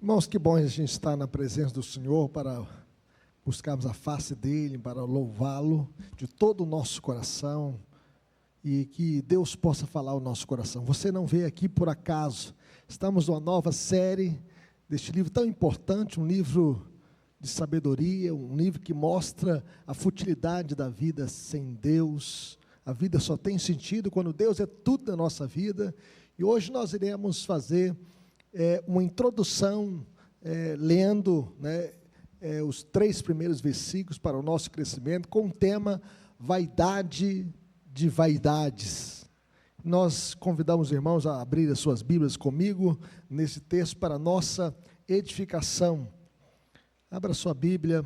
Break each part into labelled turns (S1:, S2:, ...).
S1: Irmãos, que bom a gente estar na presença do Senhor para buscarmos a face dEle, para louvá-lo de todo o nosso coração e que Deus possa falar ao nosso coração. Você não veio aqui por acaso. Estamos numa nova série deste livro tão importante, um livro de sabedoria, um livro que mostra a futilidade da vida sem Deus. A vida só tem sentido quando Deus é tudo na nossa vida. E hoje nós iremos fazer uma introdução, lendo os 3 primeiros versículos para o nosso crescimento, com o tema vaidade de vaidades. Nós convidamos os irmãos a abrir as suas Bíblias comigo, nesse texto, para a nossa edificação. Abra sua Bíblia,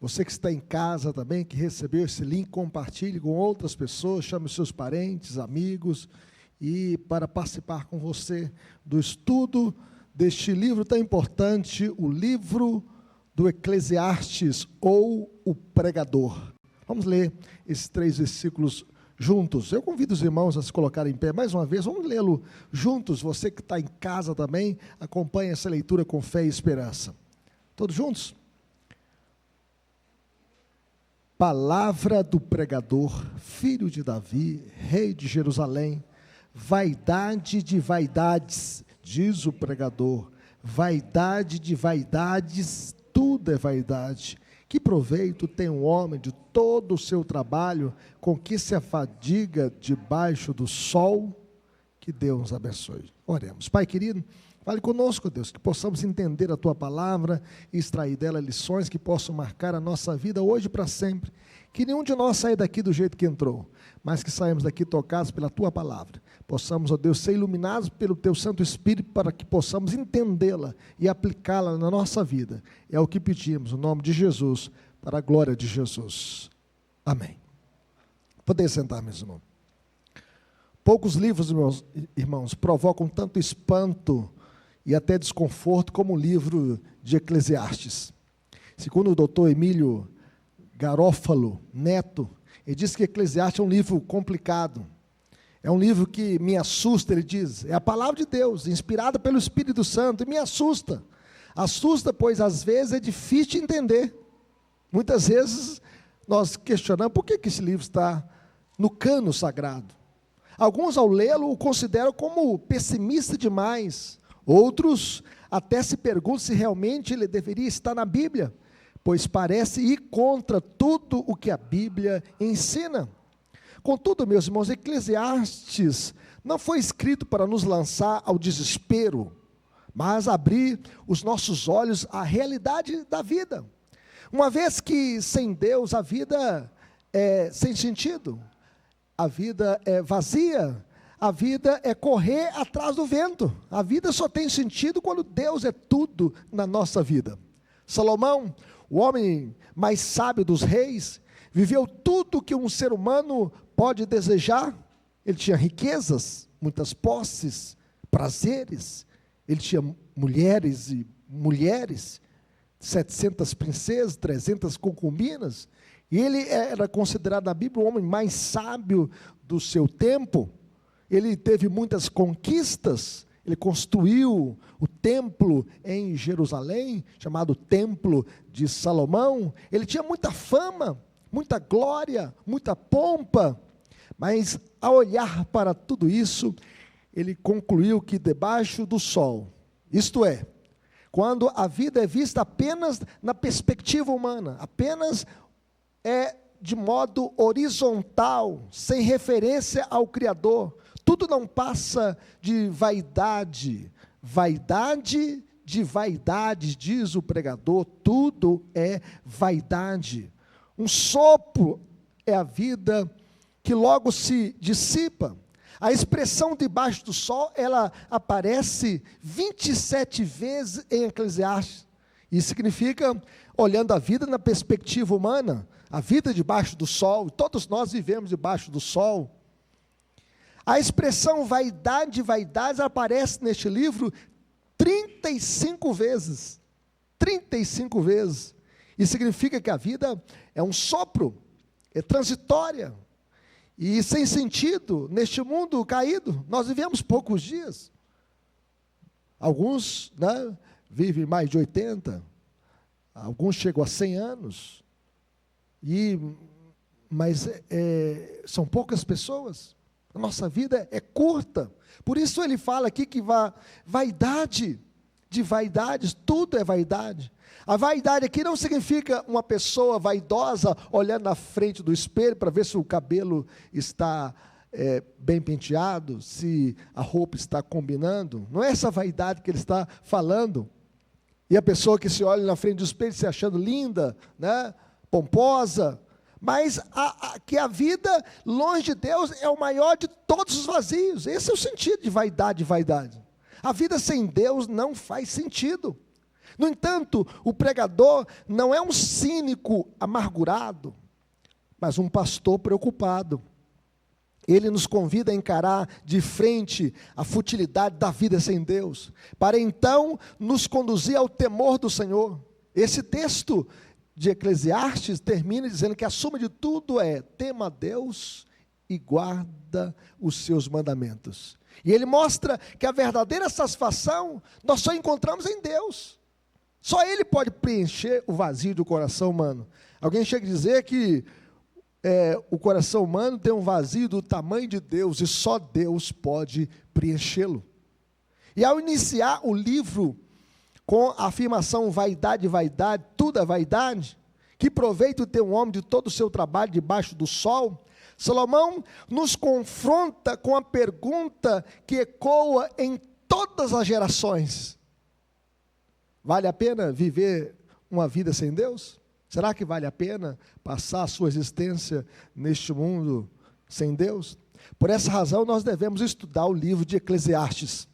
S1: você que está em casa também, que recebeu esse link, compartilhe com outras pessoas, chame os seus parentes, amigos, e para participar com você do estudo deste livro tão importante, o livro do Eclesiastes, ou o Pregador. Vamos ler esses 3 versículos juntos. Eu convido os irmãos a se colocarem em pé mais uma vez, vamos lê-lo juntos. Você que está em casa também, acompanhe essa leitura com fé e esperança. Todos juntos? Palavra do pregador, filho de Davi, rei de Jerusalém. Vaidade de vaidades, diz o pregador, vaidade de vaidades, tudo é vaidade. Que proveito tem um homem de todo o seu trabalho, com que se afadiga debaixo do sol? Que Deus nos abençoe. Oremos. Pai querido, fale conosco, Deus, que possamos entender a Tua palavra e extrair dela lições que possam marcar a nossa vida hoje e para sempre. Que nenhum de nós saia daqui do jeito que entrou, mas que saímos daqui tocados pela Tua palavra. Possamos, ó Deus, ser iluminados pelo Teu Santo Espírito para que possamos entendê-la e aplicá-la na nossa vida. É o que pedimos, no nome de Jesus, para a glória de Jesus. Amém. Poder sentar, meus irmãos. Poucos livros, meus irmãos, provocam tanto espanto e até desconforto como o livro de Eclesiastes. Segundo o doutor Emílio Garófalo Neto, ele diz que Eclesiastes é um livro complicado, é um livro que me assusta. Ele diz, é a palavra de Deus, inspirada pelo Espírito Santo, e me assusta, pois às vezes é difícil de entender. Muitas vezes nós questionamos, por que esse livro está no cano sagrado? Alguns ao lê-lo o consideram como pessimista demais, outros até se perguntam se realmente ele deveria estar na Bíblia, pois parece ir contra tudo o que a Bíblia ensina. Contudo, meus irmãos, Eclesiastes não foi escrito para nos lançar ao desespero, mas abrir os nossos olhos à realidade da vida. Uma vez que sem Deus a vida é sem sentido, a vida é vazia, a vida é correr atrás do vento. A vida só tem sentido quando Deus é tudo na nossa vida. Salomão, o homem mais sábio dos reis, viveu tudo que um ser humano pode desejar. Ele tinha riquezas, muitas posses, prazeres, ele tinha mulheres, 700 princesas, 300 concubinas, e ele era considerado na Bíblia o homem mais sábio do seu tempo. Ele teve muitas conquistas. Ele construiu o templo em Jerusalém, chamado Templo de Salomão. Ele tinha muita fama, muita glória, muita pompa, mas ao olhar para tudo isso, ele concluiu que debaixo do sol, isto é, quando a vida é vista apenas na perspectiva humana, apenas de modo horizontal, sem referência ao Criador, tudo não passa de vaidade, vaidade de vaidades, diz o pregador, tudo é vaidade. Um sopro é a vida que logo se dissipa. A expressão debaixo do sol, ela aparece 27 vezes em Eclesiastes. Isso significa, olhando a vida na perspectiva humana, a vida debaixo do sol, todos nós vivemos debaixo do sol. A expressão vaidade de vaidades aparece neste livro 35 vezes. 35 vezes. Isso significa que a vida é um sopro, é transitória e sem sentido neste mundo caído. Nós vivemos poucos dias. Alguns vivem mais de 80, alguns chegam a 100 anos, mas são poucas pessoas. A nossa vida é curta. Por isso ele fala aqui que vaidade, de vaidades, tudo é vaidade. A vaidade aqui não significa uma pessoa vaidosa olhando na frente do espelho para ver se o cabelo está bem penteado, se a roupa está combinando. Não é essa vaidade que ele está falando. E a pessoa que se olha na frente do espelho se achando linda, né, pomposa, mas que a vida longe de Deus é o maior de todos os vazios. Esse é o sentido de vaidade, vaidade. A vida sem Deus não faz sentido. No entanto, o pregador não é um cínico amargurado, mas um pastor preocupado. Ele nos convida a encarar de frente a futilidade da vida sem Deus, para então nos conduzir ao temor do Senhor. Esse texto de Eclesiastes termina dizendo que a suma de tudo é: tema a Deus e guarda os seus mandamentos. E ele mostra que a verdadeira satisfação nós só encontramos em Deus. Só Ele pode preencher o vazio do coração humano. Alguém chega a dizer que o coração humano tem um vazio do tamanho de Deus, e só Deus pode preenchê-lo. E ao iniciar o livro com a afirmação vaidade, vaidade, tudo é vaidade, que proveito tem um homem de todo o seu trabalho debaixo do sol, Salomão nos confronta com a pergunta que ecoa em todas as gerações: vale a pena viver uma vida sem Deus? Será que vale a pena passar a sua existência neste mundo sem Deus? Por essa razão, nós devemos estudar o livro de Eclesiastes.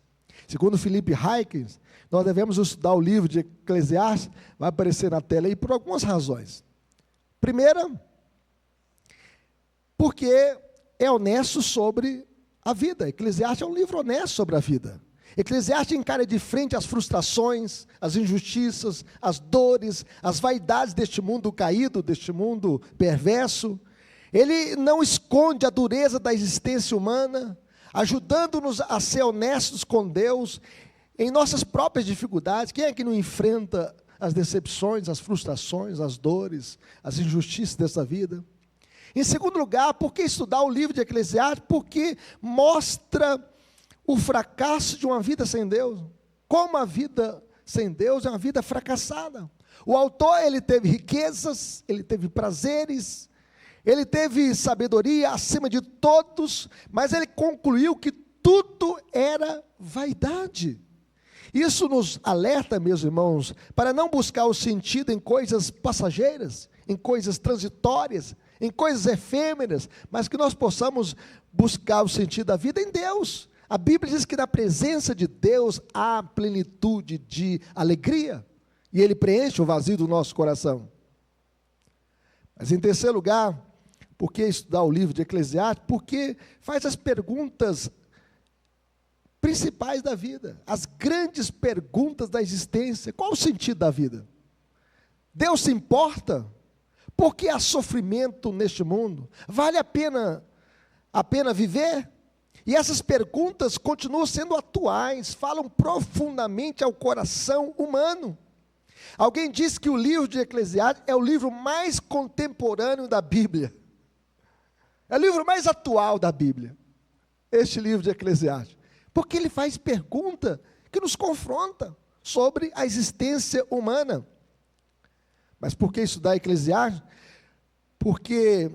S1: Segundo Philip Hayek, nós devemos estudar o livro de Eclesiastes, vai aparecer na tela aí, por algumas razões. Primeira, porque é honesto sobre a vida. Eclesiastes é um livro honesto sobre a vida. Eclesiastes encara de frente as frustrações, as injustiças, as dores, as vaidades deste mundo caído, deste mundo perverso. Ele não esconde a dureza da existência humana, ajudando-nos a ser honestos com Deus em nossas próprias dificuldades. Quem é que não enfrenta as decepções, as frustrações, as dores, as injustiças dessa vida? Em segundo lugar, por que estudar o livro de Eclesiastes? Porque mostra o fracasso de uma vida sem Deus. Como a vida sem Deus é uma vida fracassada. O autor, ele teve riquezas, ele teve prazeres, ele teve sabedoria acima de todos, mas ele concluiu que tudo era vaidade. Isso nos alerta, meus irmãos, para não buscar o sentido em coisas passageiras, em coisas transitórias, em coisas efêmeras, mas que nós possamos buscar o sentido da vida em Deus. A Bíblia diz que na presença de Deus há plenitude de alegria, e Ele preenche o vazio do nosso coração. Mas em terceiro lugar, por que estudar o livro de Eclesiastes? Porque faz as perguntas principais da vida, as grandes perguntas da existência. Qual o sentido da vida? Deus se importa? Por que há sofrimento neste mundo? Vale a pena viver? E essas perguntas continuam sendo atuais, falam profundamente ao coração humano. Alguém disse que o livro de Eclesiastes é o livro mais contemporâneo da Bíblia. É o livro mais atual da Bíblia, este livro de Eclesiastes. Porque ele faz pergunta que nos confronta sobre a existência humana. Mas por que estudar Eclesiastes? Porque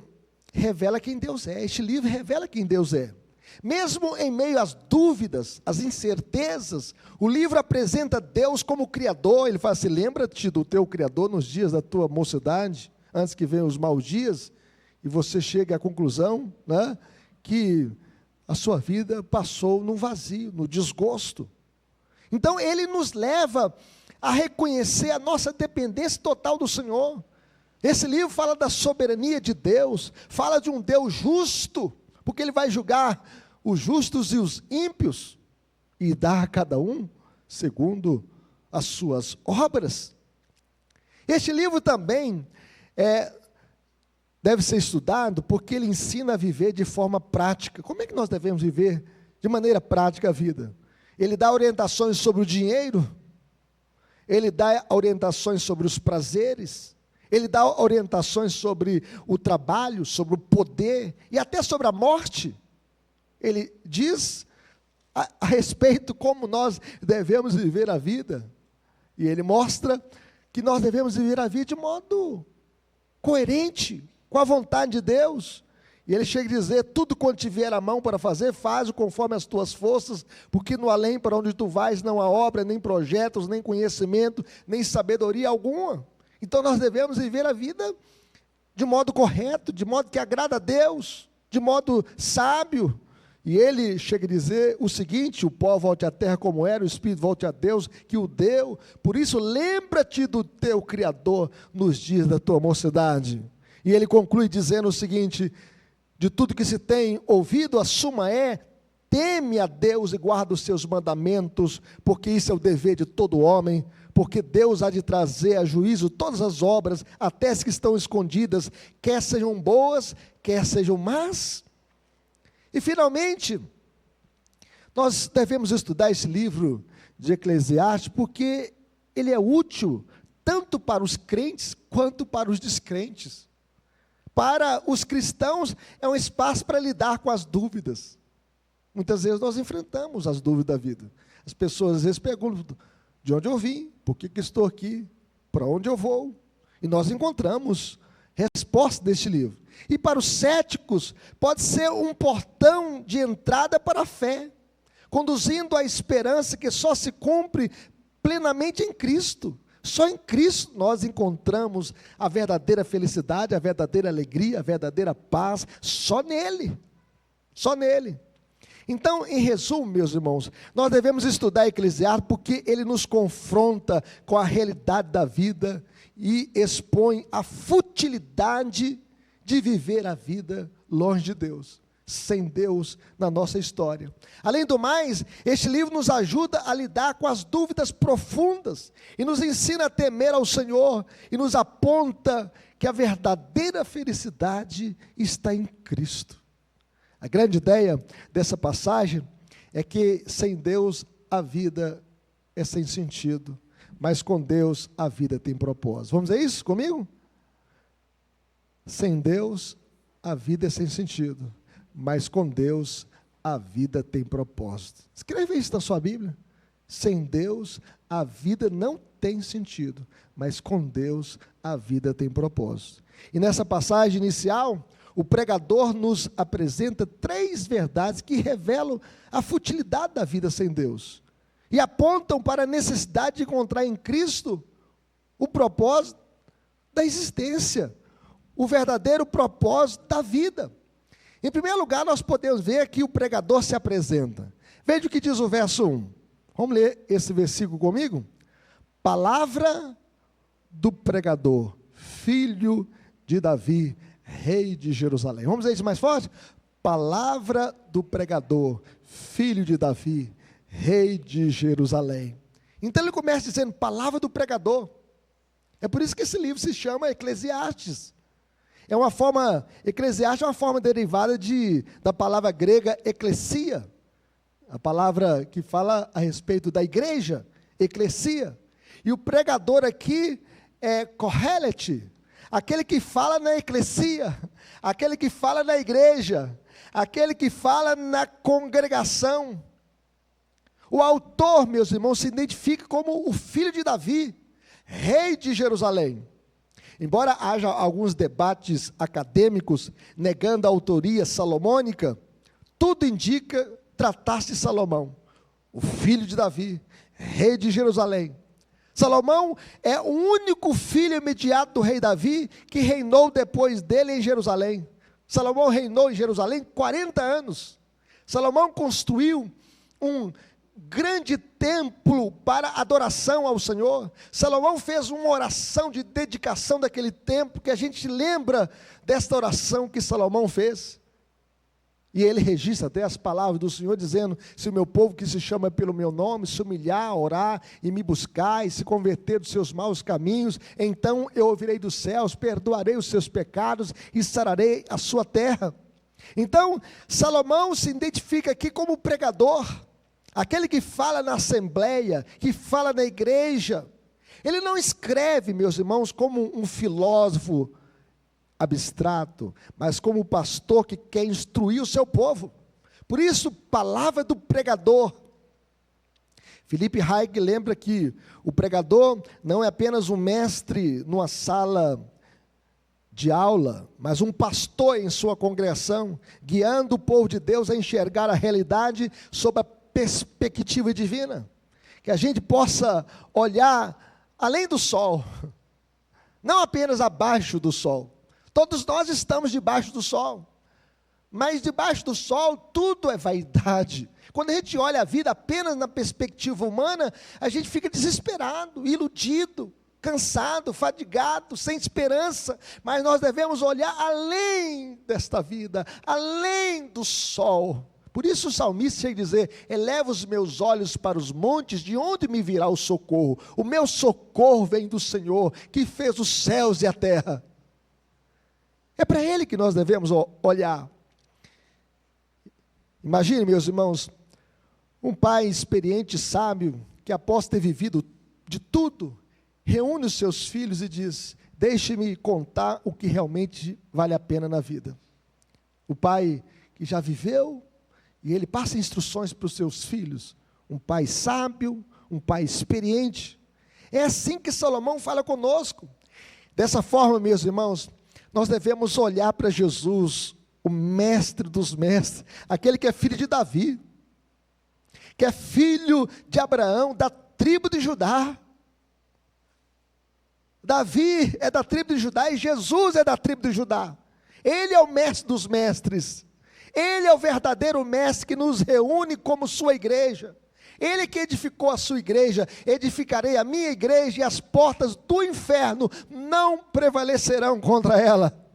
S1: revela quem Deus é. Este livro revela quem Deus é. Mesmo em meio às dúvidas, às incertezas, o livro apresenta Deus como Criador. Ele fala assim: lembra-te do teu Criador nos dias da tua mocidade, antes que venham os maus dias, e você chegue à conclusão, né, que a sua vida passou no vazio, no desgosto. Então ele nos leva a reconhecer a nossa dependência total do Senhor. Esse livro fala da soberania de Deus, fala de um Deus justo, porque Ele vai julgar os justos e os ímpios, e dar a cada um segundo as suas obras. Este livro também deve ser estudado, porque ele ensina a viver de forma prática. Como é que nós devemos viver de maneira prática a vida? Ele dá orientações sobre o dinheiro, ele dá orientações sobre os prazeres, ele dá orientações sobre o trabalho, sobre o poder e até sobre a morte. Ele diz a respeito como nós devemos viver a vida. E ele mostra que nós devemos viver a vida de modo coerente com a vontade de Deus. E ele chega a dizer: tudo quanto tiver a mão para fazer, faz-o conforme as tuas forças, porque no além para onde tu vais não há obra, nem projetos, nem conhecimento, nem sabedoria alguma. Então nós devemos viver a vida de modo correto, de modo que agrada a Deus, de modo sábio. E ele chega a dizer o seguinte: o pó volte à terra como era, o Espírito volte a Deus que o deu. Por isso lembra-te do teu Criador nos dias da tua mocidade. E ele conclui dizendo o seguinte: de tudo que se tem ouvido, a suma é: teme a Deus e guarda os seus mandamentos, porque isso é o dever de todo homem, porque Deus há de trazer a juízo todas as obras, até as que estão escondidas, quer sejam boas, quer sejam más. E finalmente, nós devemos estudar esse livro de Eclesiastes, porque ele é útil tanto para os crentes quanto para os descrentes. Para os cristãos é um espaço para lidar com as dúvidas. Muitas vezes nós enfrentamos as dúvidas da vida. As pessoas às vezes perguntam: de onde eu vim? Por que estou aqui? Para onde eu vou? E nós encontramos resposta deste livro. E para os céticos pode ser um portão de entrada para a fé, conduzindo à esperança que só se cumpre plenamente em Cristo. Só em Cristo nós encontramos a verdadeira felicidade, a verdadeira alegria, a verdadeira paz, só nele, só nele. Então, em resumo, meus irmãos, nós devemos estudar Eclesiastes porque ele nos confronta com a realidade da vida e expõe a futilidade de viver a vida longe de Deus, sem Deus na nossa história. Além do mais, este livro nos ajuda a lidar com as dúvidas profundas e nos ensina a temer ao Senhor e nos aponta que a verdadeira felicidade está em Cristo. A grande ideia dessa passagem é que sem Deus a vida é sem sentido, mas com Deus a vida tem propósito. Vamos dizer isso comigo? Sem Deus a vida é sem sentido, mas com Deus a vida tem propósito. Escreva isso na sua Bíblia. Sem Deus a vida não tem sentido, mas com Deus a vida tem propósito. E nessa passagem inicial, o pregador nos apresenta 3 verdades que revelam a futilidade da vida sem Deus e apontam para a necessidade de encontrar em Cristo o propósito da existência, o verdadeiro propósito da vida. Em primeiro lugar, nós podemos ver que o pregador se apresenta. Veja o que diz o verso 1. Vamos ler esse versículo comigo? Palavra do pregador, filho de Davi, rei de Jerusalém. Vamos dizer isso mais forte? Palavra do pregador, filho de Davi, rei de Jerusalém. Então ele começa dizendo palavra do pregador. É por isso que esse livro se chama Eclesiastes. Eclesiastes é uma forma derivada da palavra grega eclesia, a palavra que fala a respeito da igreja, eclesia. E o pregador aqui é Kohelet, aquele que fala na eclesia, aquele que fala na igreja, aquele que fala na congregação. O autor, meus irmãos, se identifica como o filho de Davi, rei de Jerusalém. Embora haja alguns debates acadêmicos negando a autoria salomônica, tudo indica tratar-se de Salomão, o filho de Davi, rei de Jerusalém. Salomão é o único filho imediato do rei Davi que reinou depois dele em Jerusalém. Salomão reinou em Jerusalém 40 anos. Salomão construiu um grande templo para adoração ao Senhor. Salomão fez uma oração de dedicação daquele templo, que a gente lembra desta oração que Salomão fez. E ele registra até as palavras do Senhor, dizendo: se o meu povo que se chama pelo meu nome, se humilhar, orar e me buscar, e se converter dos seus maus caminhos, então eu ouvirei dos céus, perdoarei os seus pecados e sararei a sua terra. Então, Salomão se identifica aqui como pregador, aquele que fala na assembleia, que fala na igreja. Ele não escreve, meus irmãos, como um filósofo abstrato, mas como um pastor que quer instruir o seu povo. Por isso, palavra do pregador. Philip Hayek lembra que o pregador não é apenas um mestre numa sala de aula, mas um pastor em sua congregação, guiando o povo de Deus a enxergar a realidade sob a perspectiva divina. Que a gente possa olhar além do sol, não apenas abaixo do sol. Todos nós estamos debaixo do sol, mas debaixo do sol tudo é vaidade. Quando a gente olha a vida apenas na perspectiva humana, a gente fica desesperado, iludido, cansado, fadigado, sem esperança. Mas nós devemos olhar além desta vida, além do sol. Por isso o salmista chega a dizer: eleva os meus olhos para os montes, de onde me virá o socorro? O meu socorro vem do Senhor, que fez os céus e a terra. É para Ele que nós devemos olhar. Imagine, meus irmãos, um pai experiente e sábio, que após ter vivido de tudo, reúne os seus filhos e diz: deixe-me contar o que realmente vale a pena na vida. O pai que já viveu, e ele passa instruções para os seus filhos, um pai sábio, um pai experiente. É assim que Salomão fala conosco. Dessa forma, meus irmãos, nós devemos olhar para Jesus, o mestre dos mestres, aquele que é filho de Davi, que é filho de Abraão, da tribo de Judá. Davi é da tribo de Judá e Jesus é da tribo de Judá. Ele é o mestre dos mestres. Ele é o verdadeiro mestre que nos reúne como sua igreja. Ele que edificou a sua igreja: edificarei a minha igreja e as portas do inferno não prevalecerão contra ela.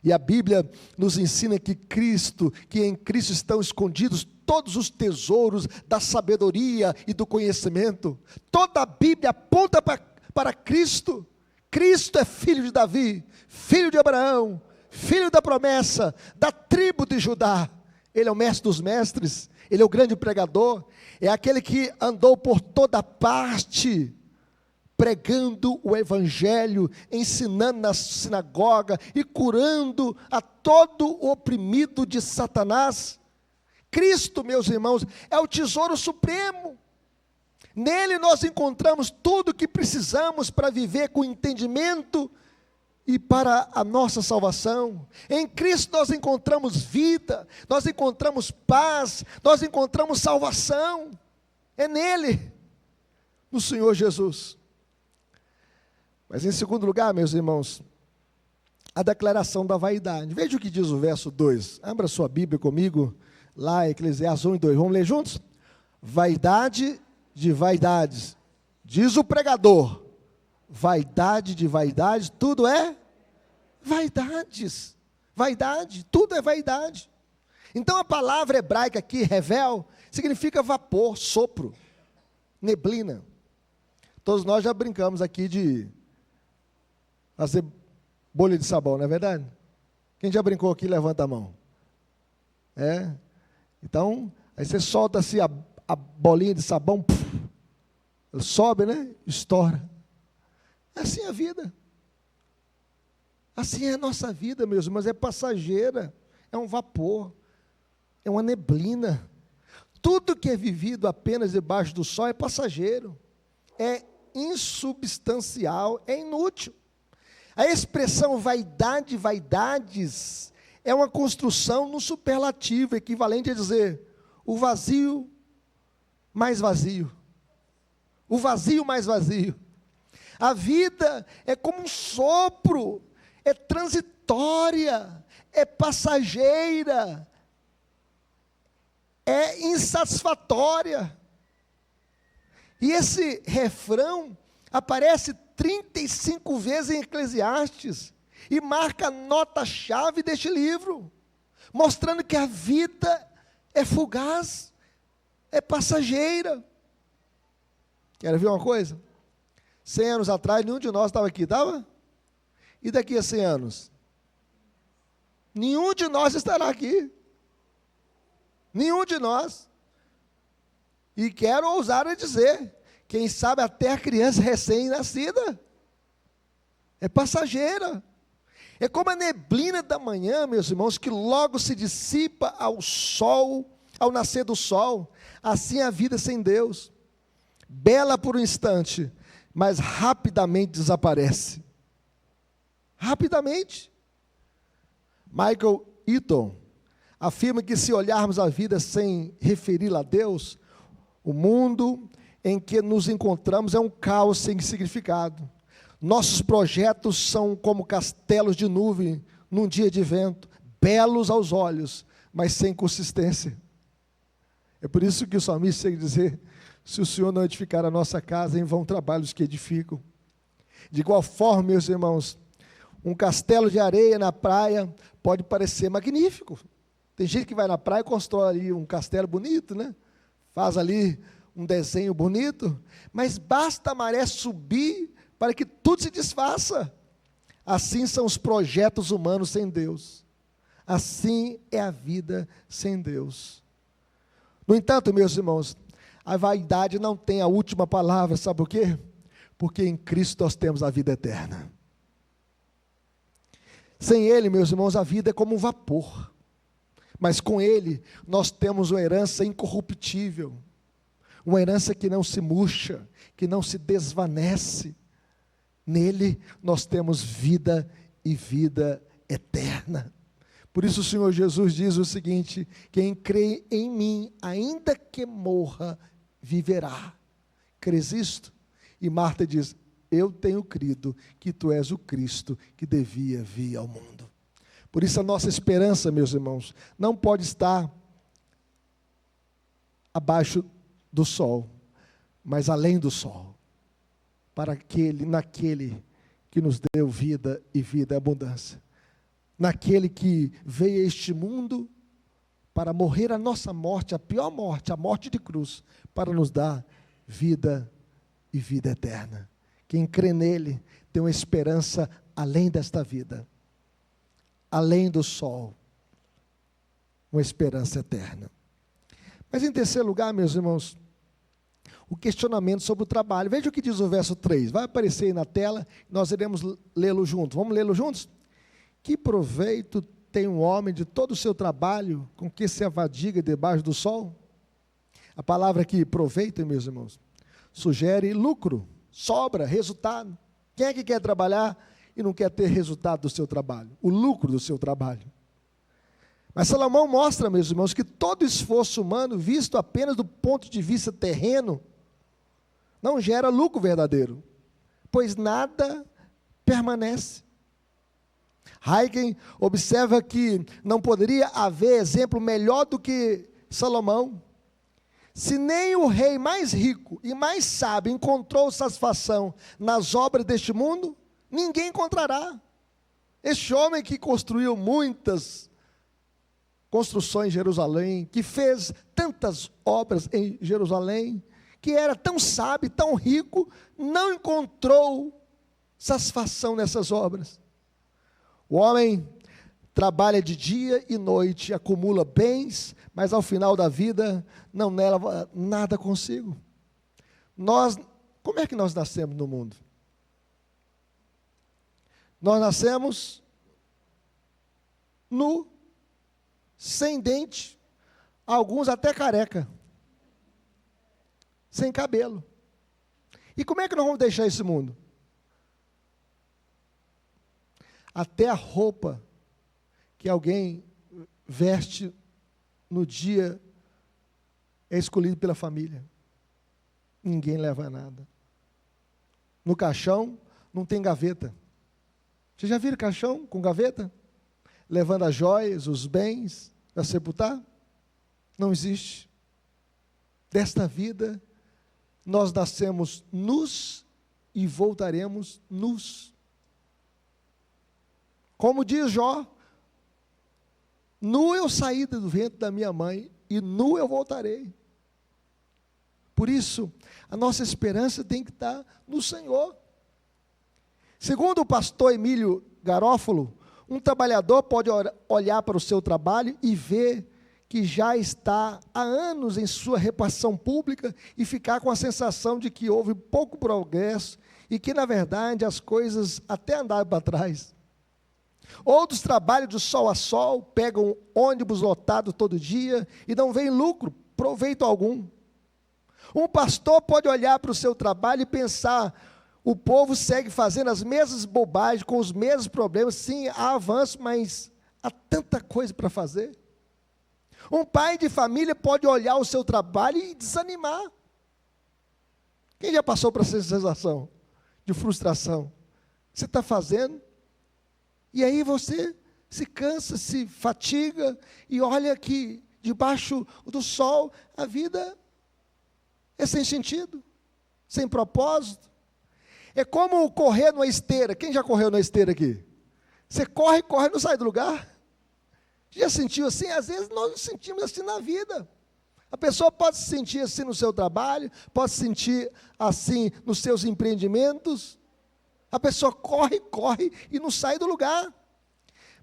S1: E a Bíblia nos ensina que em Cristo estão escondidos todos os tesouros da sabedoria e do conhecimento. Toda a Bíblia aponta para Cristo. Cristo é filho de Davi, filho de Abraão, filho da promessa, da tribo de Judá. Ele é o mestre dos mestres, ele é o grande pregador, é aquele que andou por toda parte, pregando o evangelho, ensinando na sinagoga e curando a todo o oprimido de Satanás. Cristo, meus irmãos, é o tesouro supremo. Nele nós encontramos tudo o que precisamos para viver com entendimento e para a nossa salvação. Em Cristo nós encontramos vida, nós encontramos paz, nós encontramos salvação. É nele, no Senhor Jesus. Mas em segundo lugar, meus irmãos, a declaração da vaidade. Veja o que diz o verso 2. Abra sua Bíblia comigo, lá em Eclesiastes 1 e 2. Vamos ler juntos? Vaidade de vaidades, diz o pregador. Vaidade de vaidades, tudo é vaidades. Vaidade, tudo é vaidade. Então a palavra hebraica aqui, revel, significa vapor, sopro, neblina. Todos nós já brincamos aqui de fazer bolha de sabão, não é verdade? Quem já brincou aqui, levanta a mão. Então, aí você solta assim a bolinha de sabão, sobe, né? Estoura. Assim é a vida. Assim é a nossa vida, meus irmãos, é passageira, é um vapor, é uma neblina. Tudo que é vivido apenas debaixo do sol é passageiro, é insubstancial, é inútil. A expressão vaidade, vaidades, é uma construção no superlativo, equivalente a dizer, o vazio mais vazio. O vazio mais vazio. A vida é como um sopro, é transitória, é passageira, é insatisfatória. E esse refrão aparece 35 vezes em Eclesiastes e marca a nota-chave deste livro, mostrando que a vida é fugaz, é passageira. Quer ver uma coisa? 100 anos atrás, nenhum de nós estava aqui, estava? E daqui a 100 anos? Nenhum de nós estará aqui. Nenhum de nós. E quero ousar a dizer Quem sabe até a criança recém-nascida. É passageira. É como a neblina da manhã, meus irmãos, que logo se dissipa ao sol, ao nascer do sol. Assim é a vida sem Deus. Bela por um instante, mas rapidamente desaparece. Rapidamente. Michael Eaton afirma que se olharmos a vida sem referi-la a Deus, o mundo em que nos encontramos é um caos sem significado. Nossos projetos são como castelos de nuvem num dia de vento, belos aos olhos, mas sem consistência. É por isso que o salmista chega a dizer: se o Senhor não edificar a nossa casa, em vão trabalhos que edificam. De igual forma, meus irmãos, um castelo de areia na praia pode parecer magnífico. Tem gente que vai na praia e constrói ali um castelo bonito, né? Faz ali um desenho bonito, mas basta a maré subir para que tudo se desfaça. Assim são os projetos humanos sem Deus. Assim é a vida sem Deus. No entanto, meus irmãos, a vaidade não tem a última palavra, sabe por quê? Porque em Cristo nós temos a vida eterna. Sem Ele, meus irmãos, a vida é como um vapor. Mas com Ele, nós temos uma herança incorruptível. Uma herança que não se murcha, que não se desvanece. Nele, nós temos vida e vida eterna. Por isso o Senhor Jesus diz o seguinte: quem crê em mim, ainda que morra, viverá. Crês isto? E Marta diz: eu tenho crido que tu és o Cristo que devia vir ao mundo. Por isso a nossa esperança, meus irmãos, não pode estar abaixo do sol, mas além do sol, naquele que nos deu vida e vida e abundância, naquele que veio a este mundo para morrer a nossa morte, a pior morte, a morte de cruz, para nos dar vida e vida eterna. Quem crê nele tem uma esperança além desta vida, além do sol, uma esperança eterna. Mas em terceiro lugar, meus irmãos, o questionamento sobre o trabalho. Veja o que diz o verso 3, vai aparecer aí na tela, nós iremos lê-lo juntos. Vamos lê-lo juntos? Que proveito tem um homem de todo o seu trabalho, com que se avadiga debaixo do sol? A palavra aqui, proveito, meus irmãos, sugere lucro, sobra, resultado. Quem é que quer trabalhar e não quer ter resultado do seu trabalho? O lucro do seu trabalho. Mas Salomão mostra, meus irmãos, que todo esforço humano, visto apenas do ponto de vista terreno, não gera lucro verdadeiro, pois nada permanece. Huygens observa que não poderia haver exemplo melhor do que Salomão. Se nem o rei mais rico e mais sábio encontrou satisfação nas obras deste mundo, ninguém encontrará. Este homem que construiu muitas construções em Jerusalém, que fez tantas obras em Jerusalém, que era tão sábio, tão rico, não encontrou satisfação nessas obras. O homem trabalha de dia e noite, acumula bens, mas ao final da vida não leva nada consigo. Como é que nós nascemos no mundo? Nós nascemos nu, sem dente, alguns até careca, sem cabelo. E como é que nós vamos deixar esse mundo? Até a roupa que alguém veste no dia é escolhido pela família. Ninguém leva nada. No caixão não tem gaveta. Vocês já viram caixão com gaveta? Levando as joias, os bens para sepultar? Não existe. Desta vida, nós nascemos nus e voltaremos nus. Como diz Jó, nu eu saí do ventre da minha mãe e nu eu voltarei. Por isso, a nossa esperança tem que estar no Senhor. Segundo o pastor Emílio Garófalo, um trabalhador pode olhar para o seu trabalho e ver que já está há anos em sua repartição pública e ficar com a sensação de que houve pouco progresso e que, na verdade, as coisas até andaram para trás. Outros trabalham de sol a sol, pegam ônibus lotado todo dia e não veem lucro, proveito algum. Um pastor pode olhar para o seu trabalho e pensar: o povo segue fazendo as mesmas bobagens, com os mesmos problemas. Sim, há avanço, mas há tanta coisa para fazer. Um pai de família pode olhar o seu trabalho e desanimar. Quem já passou por essa sensação de frustração? Você está fazendo, e aí você se cansa, se fatiga, e olha que debaixo do sol a vida é sem sentido, sem propósito. É como correr numa esteira. Quem já correu na esteira aqui? Você corre, corre, não sai do lugar. Já sentiu assim? Às vezes nós nos sentimos assim na vida. A pessoa pode se sentir assim no seu trabalho, pode se sentir assim nos seus empreendimentos. A pessoa corre, corre e não sai do lugar.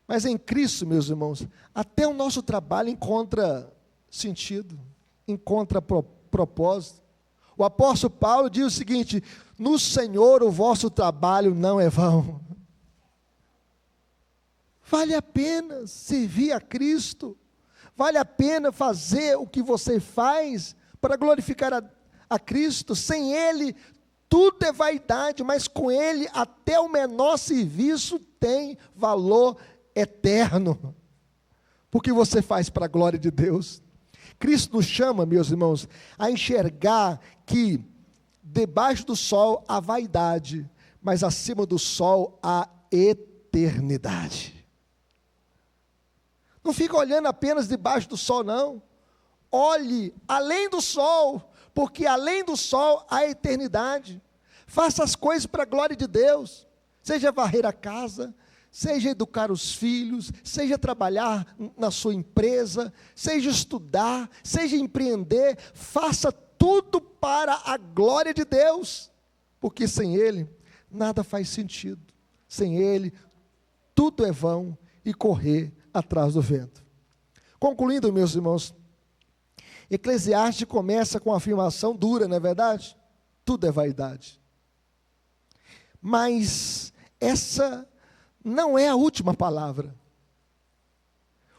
S1: Mas em Cristo, meus irmãos, até o nosso trabalho encontra sentido, encontra propósito. O apóstolo Paulo diz o seguinte: no Senhor o vosso trabalho não é vão. Vale a pena servir a Cristo, vale a pena fazer o que você faz para glorificar a Cristo. Sem Ele, tudo é vaidade, mas com Ele, até o menor serviço tem valor eterno, porque você faz para a glória de Deus. Cristo nos chama, meus irmãos, a enxergar que debaixo do sol há vaidade, mas acima do sol há eternidade. Não fica olhando apenas debaixo do sol, não. Olhe além do sol, porque além do sol há eternidade. Faça as coisas para a glória de Deus, seja varrer a casa, seja educar os filhos, seja trabalhar na sua empresa, seja estudar, seja empreender. Faça tudo para a glória de Deus, porque sem Ele nada faz sentido. Sem Ele tudo é vão e correr atrás do vento. Concluindo, meus irmãos, Eclesiastes começa com uma afirmação dura, não é verdade? Tudo é vaidade. Mas essa não é a última palavra.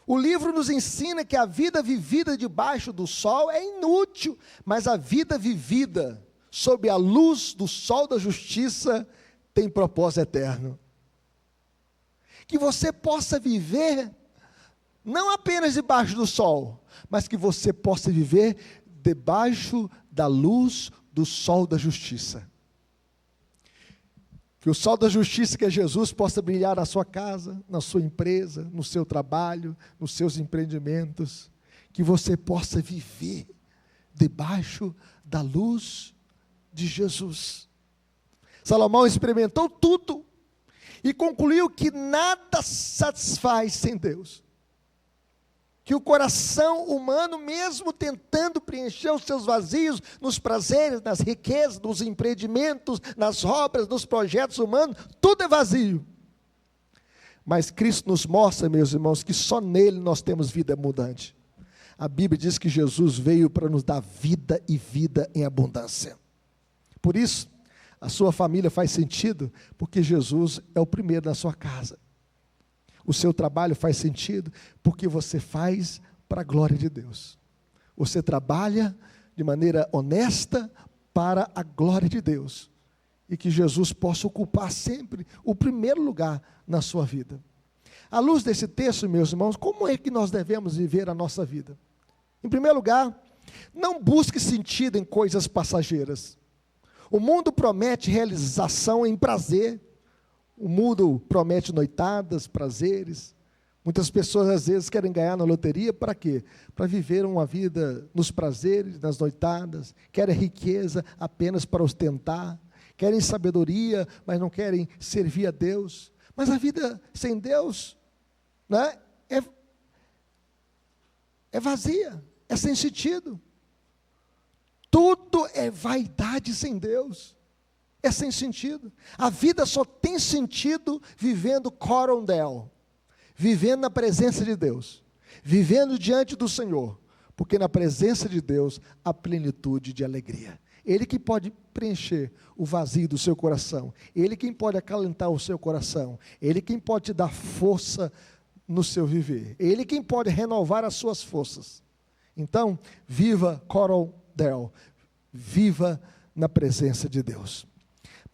S1: O livro nos ensina que a vida vivida debaixo do sol é inútil, mas a vida vivida sob a luz do sol da justiça tem propósito eterno. Que você possa viver não apenas debaixo do sol, mas que você possa viver debaixo da luz do sol da justiça. Que o sol da justiça, que é Jesus, possa brilhar na sua casa, na sua empresa, no seu trabalho, nos seus empreendimentos. Que você possa viver debaixo da luz de Jesus. Salomão experimentou tudo e concluiu que nada satisfaz sem Deus. Que o coração humano, mesmo tentando preencher os seus vazios nos prazeres, nas riquezas, nos empreendimentos, nas obras, nos projetos humanos, tudo é vazio. Mas Cristo nos mostra, meus irmãos, que só nele nós temos vida abundante. A Bíblia diz que Jesus veio para nos dar vida e vida em abundância. Por isso, a sua família faz sentido, porque Jesus é o primeiro na sua casa. O seu trabalho faz sentido, porque você faz para a glória de Deus. Você trabalha de maneira honesta para a glória de Deus. E que Jesus possa ocupar sempre o primeiro lugar na sua vida. À luz desse texto, meus irmãos, como é que nós devemos viver a nossa vida? Em primeiro lugar, não busque sentido em coisas passageiras. O mundo promete realização em prazer. O mundo promete noitadas, prazeres. Muitas pessoas às vezes querem ganhar na loteria, para quê? Para viver uma vida nos prazeres, nas noitadas. Querem riqueza apenas para ostentar. Querem sabedoria, mas não querem servir a Deus. Mas a vida sem Deus, né, é vazia, é sem sentido. Tudo é vaidade sem Deus. É sem sentido. A vida só tem sentido vivendo corondel, vivendo na presença de Deus, vivendo diante do Senhor, porque na presença de Deus há plenitude de alegria. Ele que pode preencher o vazio do seu coração, Ele quem pode acalentar o seu coração, Ele quem pode te dar força no seu viver, Ele quem pode renovar as suas forças. Então, viva Coral Del, viva na presença de Deus.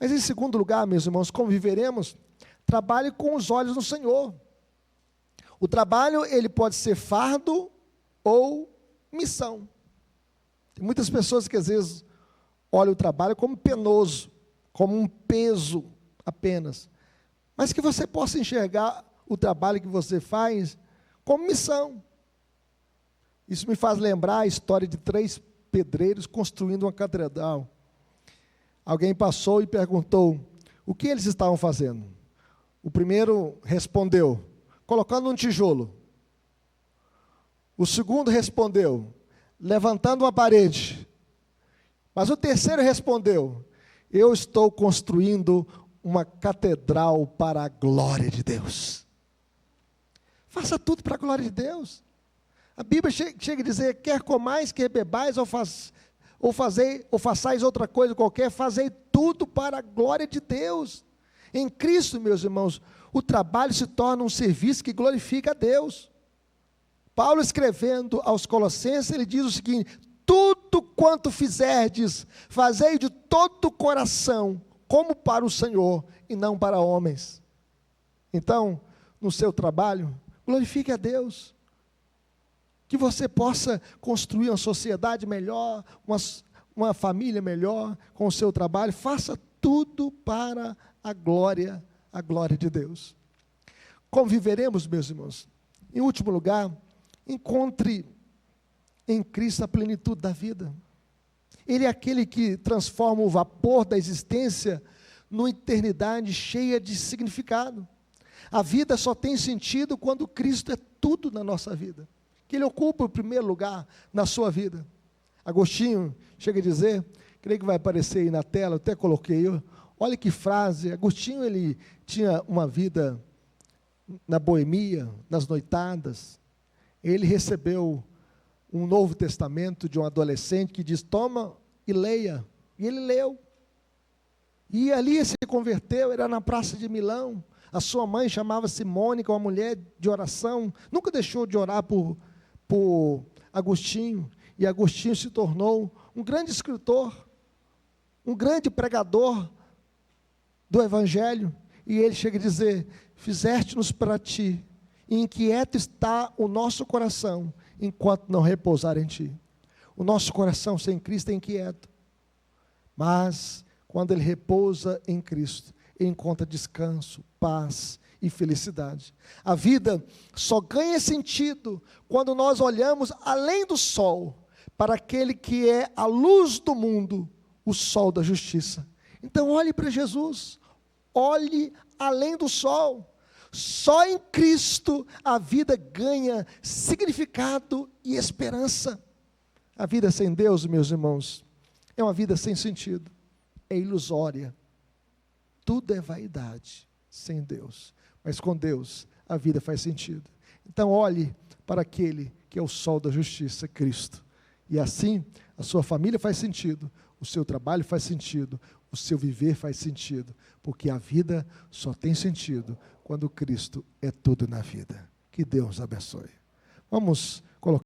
S1: Mas em segundo lugar, meus irmãos, como viveremos? Trabalhe com os olhos no Senhor. O trabalho, ele pode ser fardo ou missão. Tem muitas pessoas que às vezes olham o trabalho como penoso, como um peso apenas. Mas que você possa enxergar o trabalho que você faz como missão. Isso me faz lembrar a história de 3 pedreiros construindo uma catedral. Alguém passou e perguntou o que eles estavam fazendo. O primeiro respondeu, colocando um tijolo. O segundo respondeu, levantando uma parede. Mas o terceiro respondeu, eu estou construindo uma catedral para a glória de Deus. Faça tudo para a glória de Deus. A Bíblia chega a dizer, quer comais, quer bebais, ou façais outra coisa qualquer, fazei tudo para a glória de Deus. Em Cristo, meus irmãos, o trabalho se torna um serviço que glorifica a Deus. Paulo, escrevendo aos Colossenses, ele diz o seguinte, tudo quanto fizerdes, fazei de todo o coração, como para o Senhor, e não para homens. Então, no seu trabalho, glorifique a Deus. Que você possa construir uma sociedade melhor, uma família melhor com o seu trabalho. Faça tudo para a glória de Deus. Como viveremos, meus irmãos? Em último lugar, encontre em Cristo a plenitude da vida. Ele é aquele que transforma o vapor da existência numa eternidade cheia de significado. A vida só tem sentido quando Cristo é tudo na nossa vida. Que Ele ocupa o primeiro lugar na sua vida. Agostinho chega a dizer, creio que vai aparecer aí na tela, eu até coloquei, olha que frase, Agostinho ele tinha uma vida na boemia, nas noitadas, ele recebeu um Novo Testamento de um adolescente que diz, toma e leia, e ele leu, e ali se converteu, era na Praça de Milão, a sua mãe chamava-se Mônica, uma mulher de oração, nunca deixou de orar por Agostinho, e Agostinho se tornou um grande escritor, um grande pregador do Evangelho, e ele chega a dizer, fizeste-nos para ti, e inquieto está o nosso coração, enquanto não repousar em ti. O nosso coração sem Cristo é inquieto, mas quando ele repousa em Cristo, ele encontra descanso, paz e felicidade. A vida só ganha sentido quando nós olhamos além do sol, para aquele que é a luz do mundo, o sol da justiça. Então olhe para Jesus, olhe além do sol. Só em Cristo a vida ganha significado e esperança. A vida sem Deus, meus irmãos, é uma vida sem sentido, é ilusória. Tudo é vaidade sem Deus, mas com Deus a vida faz sentido. Então olhe para aquele que é o sol da justiça, Cristo. E assim a sua família faz sentido, o seu trabalho faz sentido, o seu viver faz sentido, porque a vida só tem sentido quando Cristo é tudo na vida. Que Deus abençoe. Vamos colocar